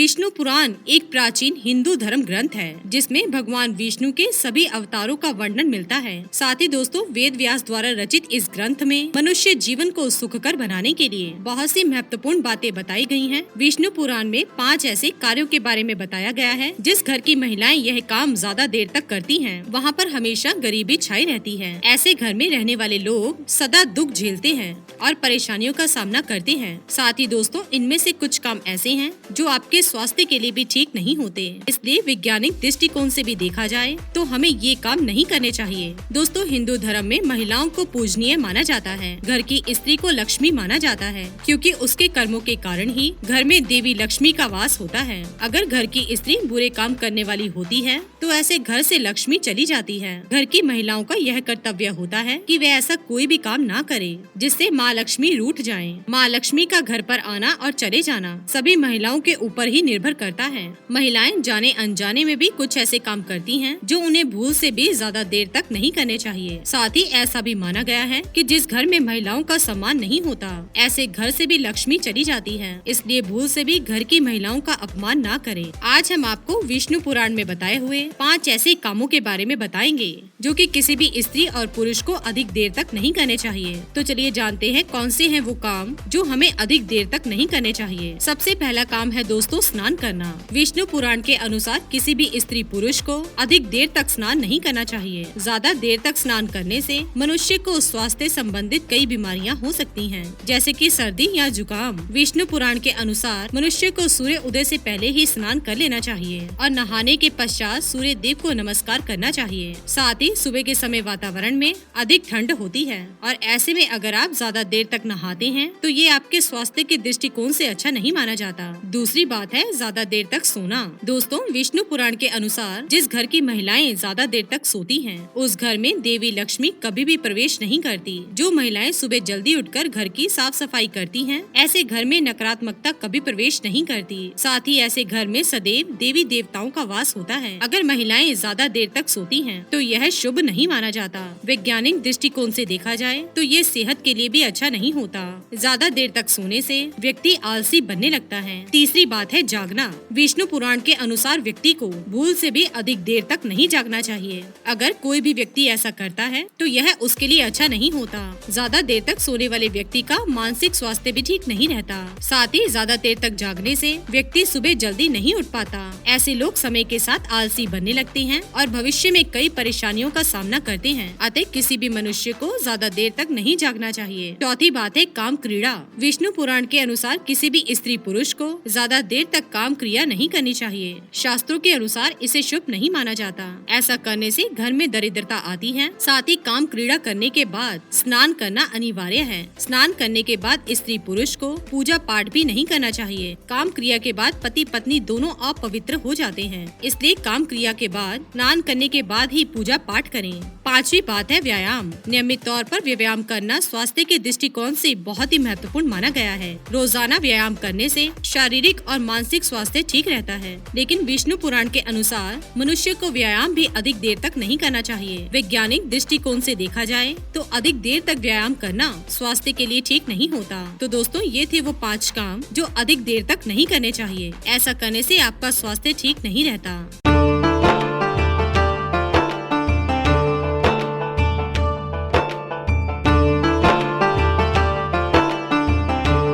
विष्णु पुराण एक प्राचीन हिंदू धर्म ग्रंथ है जिसमें भगवान विष्णु के सभी अवतारों का वर्णन मिलता है। साथ ही दोस्तों वेद व्यास द्वारा रचित इस ग्रंथ में मनुष्य जीवन को सुखकर बनाने के लिए बहुत सी महत्वपूर्ण बातें बताई गई हैं। विष्णु पुराण में 5 ऐसे कार्यों के बारे में बताया गया है जिस घर की महिलाएं यह काम ज्यादा देर तक करती हैं, वहाँ पर हमेशा गरीबी छाई रहती है। ऐसे घर में रहने वाले लोग सदा दुख झेलते हैं और परेशानियों का सामना करते हैं। साथ ही दोस्तों इनमें से कुछ काम ऐसे हैं जो आपके स्वास्थ्य के लिए भी ठीक नहीं होते, इसलिए वैज्ञानिक दृष्टिकोण से भी देखा जाए तो हमें ये काम नहीं करने चाहिए। दोस्तों हिंदू धर्म में महिलाओं को पूजनीय माना जाता है। घर की स्त्री को लक्ष्मी माना जाता है क्योंकि उसके कर्मों के कारण ही घर में देवी लक्ष्मी का वास होता है। अगर घर की स्त्री बुरे काम करने वाली होती है तो ऐसे घर से लक्ष्मी चली जाती है। घर की महिलाओं का यह कर्तव्य होता है कि वे ऐसा कोई भी काम ना करे जिससे माँ लक्ष्मी रूठ जाएं। माँ लक्ष्मी का घर पर आना और चले जाना सभी महिलाओं के ऊपर ही निर्भर करता है। महिलाएं जाने अनजाने में भी कुछ ऐसे काम करती हैं जो उन्हें भूल से भी ज्यादा देर तक नहीं करने चाहिए। साथ ही ऐसा भी माना गया है कि जिस घर में महिलाओं का सम्मान नहीं होता ऐसे घर से भी लक्ष्मी चली जाती है, इसलिए भूल से भी घर की महिलाओं का अपमान ना करें। आज हम आपको विष्णु पुराण में बताए हुए 5 ऐसे कामों के बारे में बताएंगे जो कि किसी भी स्त्री और पुरुष को अधिक देर तक नहीं करने चाहिए। तो चलिए जानते हैं कौन से हैं वो काम जो हमें अधिक देर तक नहीं करने चाहिए। सबसे पहला काम है दोस्तों स्नान करना। विष्णु पुराण के अनुसार किसी भी स्त्री पुरुष को अधिक देर तक स्नान नहीं करना चाहिए। ज्यादा देर तक स्नान करने से मनुष्य को स्वास्थ्य संबंधित कई बीमारियां हो सकती हैं, जैसे कि सर्दी या जुकाम। विष्णु पुराण के अनुसार मनुष्य को सूर्य उदय से पहले ही स्नान कर लेना चाहिए और नहाने के पश्चात सूर्य देव को नमस्कार करना चाहिए। साथ ही सुबह के समय वातावरण में अधिक ठंड होती है और ऐसे में अगर आप ज्यादा देर तक नहाते हैं तो ये आपके स्वास्थ्य के दृष्टिकोण से अच्छा नहीं माना जाता। दूसरी बात है ज्यादा देर तक सोना। दोस्तों विष्णु पुराण के अनुसार जिस घर की महिलाएं ज्यादा देर तक सोती हैं, उस घर में देवी लक्ष्मी कभी भी प्रवेश नहीं करती। जो महिलाएं सुबह जल्दी उठकर घर की साफ सफाई करती हैं, ऐसे घर में नकारात्मकता कभी प्रवेश नहीं करती। साथ ही ऐसे घर में सदैव देवी देवताओं का वास होता है। अगर महिलाएं ज्यादा देर तक सोती हैं, तो यह शुभ नहीं माना जाता। वैज्ञानिक दृष्टिकोण से देखा जाए तो ये सेहत के लिए भी अच्छा नहीं होता। ज्यादा देर तक सोने से व्यक्ति आलसी बनने लगता है। तीसरी बात है जागना। विष्णु पुराण के अनुसार व्यक्ति को भूल से भी अधिक देर तक नहीं जागना चाहिए। अगर कोई भी व्यक्ति ऐसा करता है तो यह उसके लिए अच्छा नहीं होता। ज्यादा देर तक सोने वाले व्यक्ति का मानसिक स्वास्थ्य भी ठीक नहीं रहता। साथ ही ज्यादा देर तक जागने से व्यक्ति सुबह जल्दी नहीं उठ पाता। ऐसे लोग समय के साथ आलसी बनने लगते हैं और भविष्य में कई परेशानियों का सामना करते हैं। अतः किसी भी मनुष्य को ज्यादा देर तक नहीं जागना चाहिए। चौथी बात है काम क्रीड़ा। विष्णु पुराण के अनुसार किसी भी स्त्री पुरुष को ज्यादा देर तक काम क्रिया नहीं करनी चाहिए। शास्त्रों के अनुसार इसे शुभ नहीं माना जाता। ऐसा करने से घर में दरिद्रता आती है। साथ ही काम क्रीड़ा करने के बाद स्नान करना अनिवार्य है। स्नान करने के बाद स्त्री पुरुष को पूजा पाठ भी नहीं करना चाहिए। काम क्रिया के बाद पति पत्नी दोनों अपवित्र हो जाते हैं, इसलिए काम क्रिया के बाद स्नान करने के बाद ही पूजा पाठ करें। पांचवी बात है व्यायाम। नियमित तौर पर व्यायाम करना स्वास्थ्य के दृष्टिकोण से बहुत ही महत्वपूर्ण माना गया है। रोजाना व्यायाम करने से शारीरिक और मानसिक स्वास्थ्य ठीक रहता है, लेकिन विष्णु पुराण के अनुसार मनुष्य को व्यायाम भी अधिक देर तक नहीं करना चाहिए। वैज्ञानिक दृष्टिकोण से देखा जाए तो अधिक देर तक व्यायाम करना स्वास्थ्य के लिए ठीक नहीं होता। तो दोस्तों ये थे वो 5 काम जो अधिक देर तक नहीं करने चाहिए। ऐसा करने से आपका स्वास्थ्य ठीक नहीं रहता।